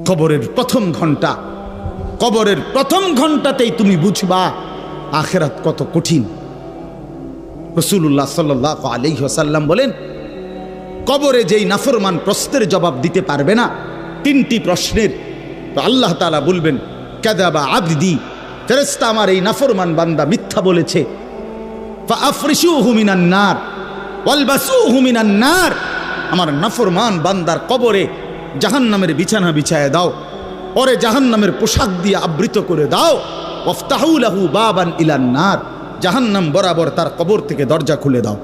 কবরের প্রথম ঘন্টা, কবরের প্রথম ঘন্টাতেই তুমি বুঝবা আখিরাত কত কঠিন। রাসূলুল্লাহ সাল্লাল্লাহু আলাইহি ওয়াসাল্লাম বলেন, কবরে যেই নাফরমান প্রশ্নের জবাব দিতে পারবে না, তিনটি প্রশ্নের, তো আল্লাহ তাআলা বলবেন কাযাবা আবদি, ফেরেশতা আমার এই নাফরমান বান্দা মিথ্যা বলেছে। ফাআফরিশুহু মিনান নার ওয়ালবাসুহু মিনান নার, আমার নাফরমান বান্দার কবরে জাহান্নামের বিছানা বিছায় দাও, ওরে জাহান্নামের পোশাক দিয়ে আবৃত করে দাও। ওয়াফতাহু লাহু বাবান ইলান নার, জাহান্নাম বরাবর তার কবর থেকে দরজা খুলে দাও,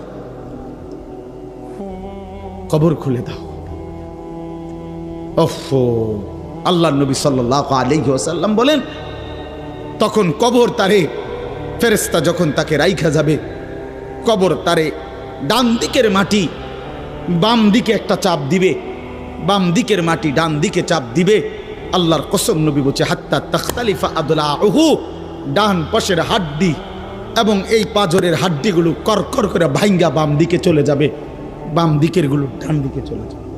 কবর খুলে দাও। ওফো, আল্লাহর নবী সাল্লাল্লাহু আলাইহি ওয়াসাল্লাম বলেন, তখন কবর তারে, ফেরেশতা যখন তাকে রাইখা যাবে, কবর তারে ডান দিকের মাটি বাম দিকে একটা চাপ দিবে, বাম দিকের মাটি ডান দিকে চাপ দিবে। আল্লাহর কসম, নবী বলছে হাত্তা তাখতালিফা আদলাউহু, ডান পাশের হাড্ডি এবং এই পাজরের হাড্ডিগুলো করকর করে ভাঙ্গা বাম দিকে চলে যাবে, বাম দিকের গুলো ডান দিকে চলে যাবে।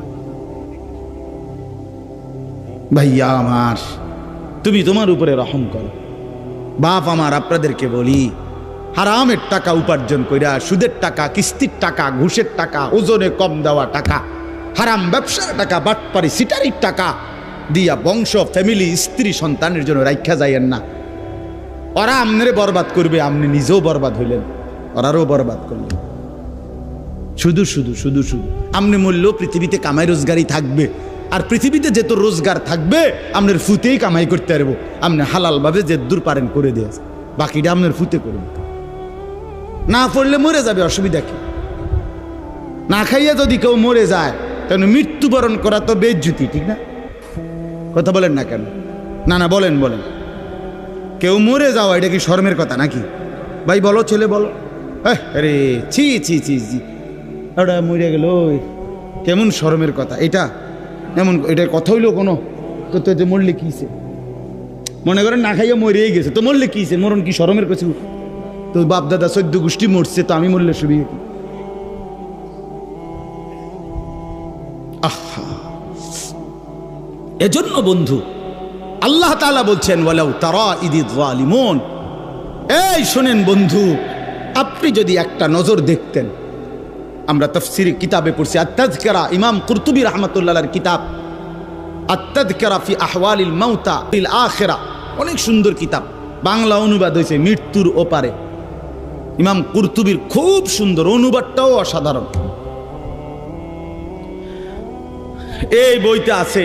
ভাইয়া আমার, তুমি তোমার উপরে রহম করো। বাপ আমার, আপনাদেরকে বলি, হারামের টাকা উপার্জন কইরা, সুদের টাকা, কিস্তির টাকা, ঘুষের টাকা, ওজনে কম দেওয়া টাকা, হারাম ব্যবসার টাকা, বাটপারি সিটারির টাকা দিয়া বংশ, ফ্যামিলি, স্ত্রী, সন্তানের জন্য রাইখা যাইয়েন না। ওরা আমনেরে বরবাদ করবে, আপনি নিজেও বরবাদ হইলেন, ওরারও বরবাদ করলেন। শুধু শুধু শুধু শুধু আপনি মূল্য পৃথিবীতে কামাই রোজগারই থাকবে, আর পৃথিবীতে যেত রোজগার থাকবে আপনার ফুতেই কামাই করতে পারবো। আপনি হালালভাবে যে দূর পারেন করে দিয়েছে, বাকিটা আপনার ফুতে করবেন। না পড়লে মরে যাবে, অসুবিধা কি? না খাইয়া যদি কেউ মরে যায়, তাহলে মৃত্যুবরণ করা তো বেজ্জুতি, ঠিক না? কথা বলেন না কেন? না না, বলেন বলেন। কেউ মরে যাওয়া এটা কি শরমের কথা নাকি? ভাই বলো, ছেলে বলো। আরে ছি ছি ছি ছি, ওটা মরে গেল, কেমন শরমের কথা এটা? এমন এটার কথা হইলো কোনো? তো যে মরলে কিছে, মনে করেন না খাইয়া মরেই গেছে, তো মরলে কিছে? মরণ কি শরমের কিছু? তো বাপ দাদা 14 গোষ্ঠী মরছে, তো আমি মরলে সুবিধা কি? আহা, এজন্য বন্ধু আল্লাহ তাআলা বলছেন ওয়ালাউ তারা ইদিয যালিমুন, এই শোনেন বন্ধু, আপনি যদি একটা নজর দেখতেন, আমরা তাফসীর কিতাবে পড়ছি আত-তাযকিরা, ইমাম কুরতুবী রাহমাতুল্লাহর কিতাব আত-তাযকিরা ফি আহওয়ালিল মাউতা ফিল আখিরা, অনেক সুন্দর কিতাব, বাংলা অনুবাদ হয়েছে মৃত্যুর ওপারে। ইমাম কুরতুবীর খুব সুন্দর, অনুবাদটাও অসাধারণ। এই বইতে আছে